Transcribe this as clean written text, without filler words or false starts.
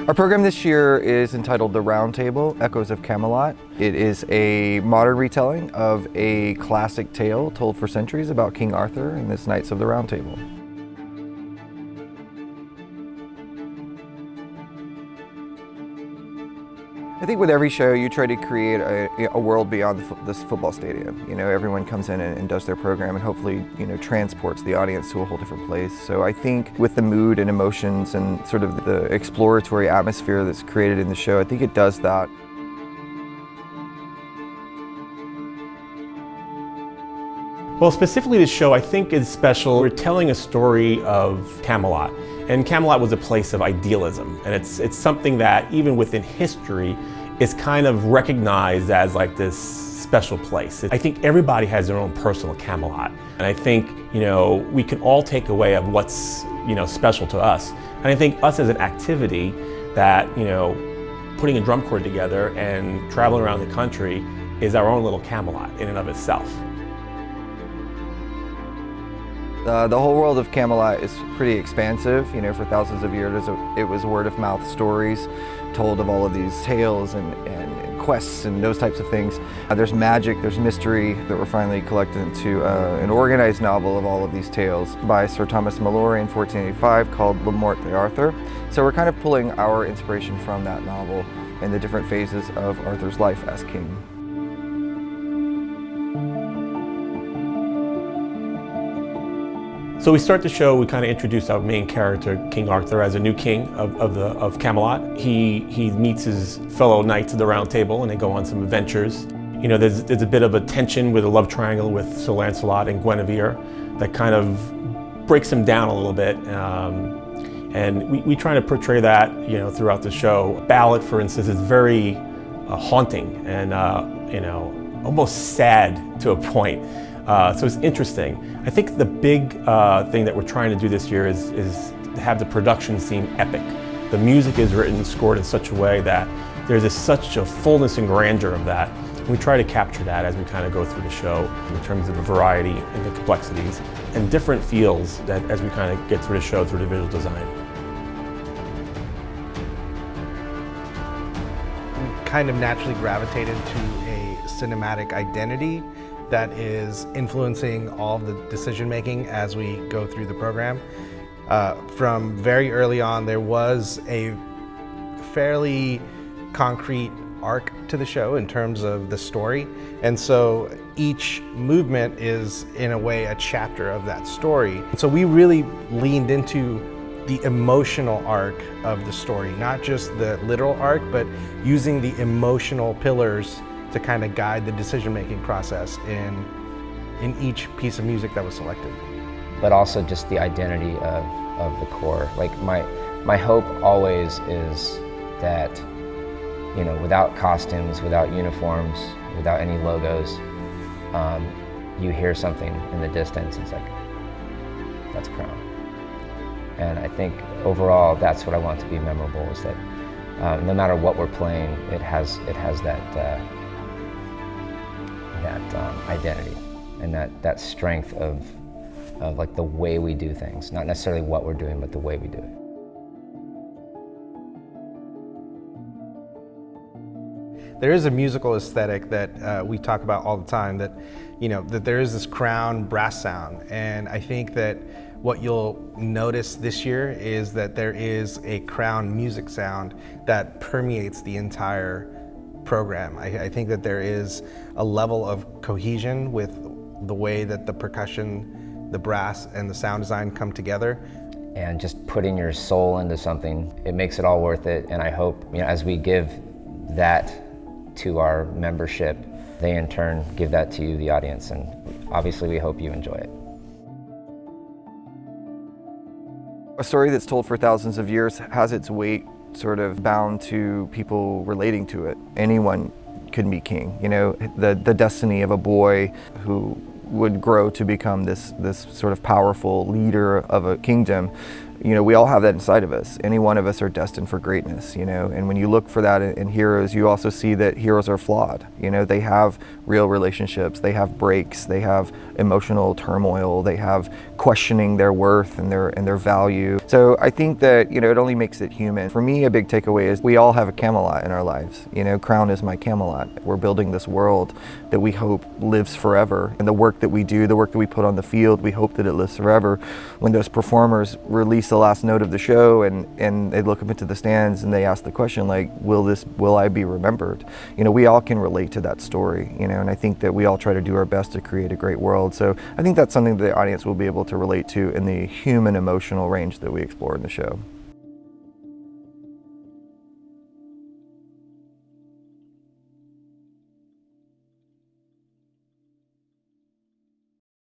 Our program this year is entitled The Round Table, Echoes of Camelot. It is a modern retelling of a classic tale told for centuries about King Arthur and his Knights of the Round Table. I think with every show you try to create a world beyond this football stadium. You know, everyone comes in and does their program and hopefully, you know, transports the audience to a whole different place. So I think with the mood and emotions and sort of the exploratory atmosphere that's created in the show, I think it does that. Well, specifically this show I think is special. We're telling a story of Camelot. And Camelot was a place of idealism. And it's something that even within history is kind of recognized as like this special place. I think everybody has their own personal Camelot. And I think, you know, we can all take away of what's, you know, special to us. And I think us as an activity that, you know, putting a drum corps together and traveling around the country is our own little Camelot in and of itself. The whole world of Camelot is pretty expansive. You know, for thousands of years it was word-of-mouth stories told of all of these tales and quests and those types of things. There's magic, there's mystery that were finally collected into an organized novel of all of these tales by Sir Thomas Malory in 1485 called 𝘵𝘠𝘧𝘬𝘠 𝘠𝑎𝑟thur. So we're kind of pulling our inspiration from that novel and the different phases of Arthur's life as king. So we start the show, we kind of introduce our main character, King Arthur, as a new king of Camelot. He meets his fellow knights of the Round Table and they go on some adventures. You know, there's a bit of a tension with a love triangle with Sir Lancelot and Guinevere that kind of breaks him down a little bit. And we try to portray that, you know, throughout the show. Ballad, for instance, is very haunting and, you know, almost sad to a point. So it's interesting. I think the big thing that we're trying to do this year is to have the production seem epic. The music is written, scored in such a way that there's such a fullness and grandeur of that. And we try to capture that as we kind of go through the show in terms of the variety and the complexities and different feels that as we kind of get through the show through the visual design. We kind of naturally gravitated to a cinematic identity that is influencing all of the decision making as we go through the program. From very early on, there was a fairly concrete arc to the show in terms of the story. And so each movement is, in a way, a chapter of that story. So we really leaned into the emotional arc of the story, not just the literal arc, but using the emotional pillars to kind of guide the decision-making process in each piece of music that was selected. But also just the identity of the corps. Like my hope always is that, you know, without costumes, without uniforms, without any logos, you hear something in the distance, it's like, that's Crown. And I think overall that's what I want to be memorable, is that no matter what we're playing, it has that identity and that strength of like the way we do things, not necessarily what we're doing, but the way we do it. There is a musical aesthetic that we talk about all the time, that, you know, that there is this crown brass sound, and I think that what you'll notice this year is that there is a crown music sound that permeates the entire program. I think that there is a level of cohesion with the way that the percussion, the brass, and the sound design come together. And just putting your soul into something, it makes it all worth it. And I hope, you know, as we give that to our membership, they in turn give that to you, the audience, and obviously we hope you enjoy it. A story that's told for thousands of years has its weight sort of bound to people relating to it. Anyone could be king. You know, the destiny of a boy who would grow to become this sort of powerful leader of a kingdom You know, we all have that inside of us. Any one of us are destined for greatness, you know, and when you look for that in heroes, you also see that heroes are flawed. You know, they have real relationships, they have breaks, they have emotional turmoil, they have questioning their worth and their value. So I think that, you know, it only makes it human. For me, a big takeaway is we all have a Camelot in our lives. You know, Crown is my Camelot. We're building this world that we hope lives forever. And the work that we do, the work that we put on the field, we hope that it lives forever. When those performers release the last note of the show and they look up into the stands and they ask the question like, will I be remembered? You know, we all can relate to that story, you know, and I think that we all try to do our best to create a great world. So I think that's something that the audience will be able to relate to in the human emotional range that we explore in the show.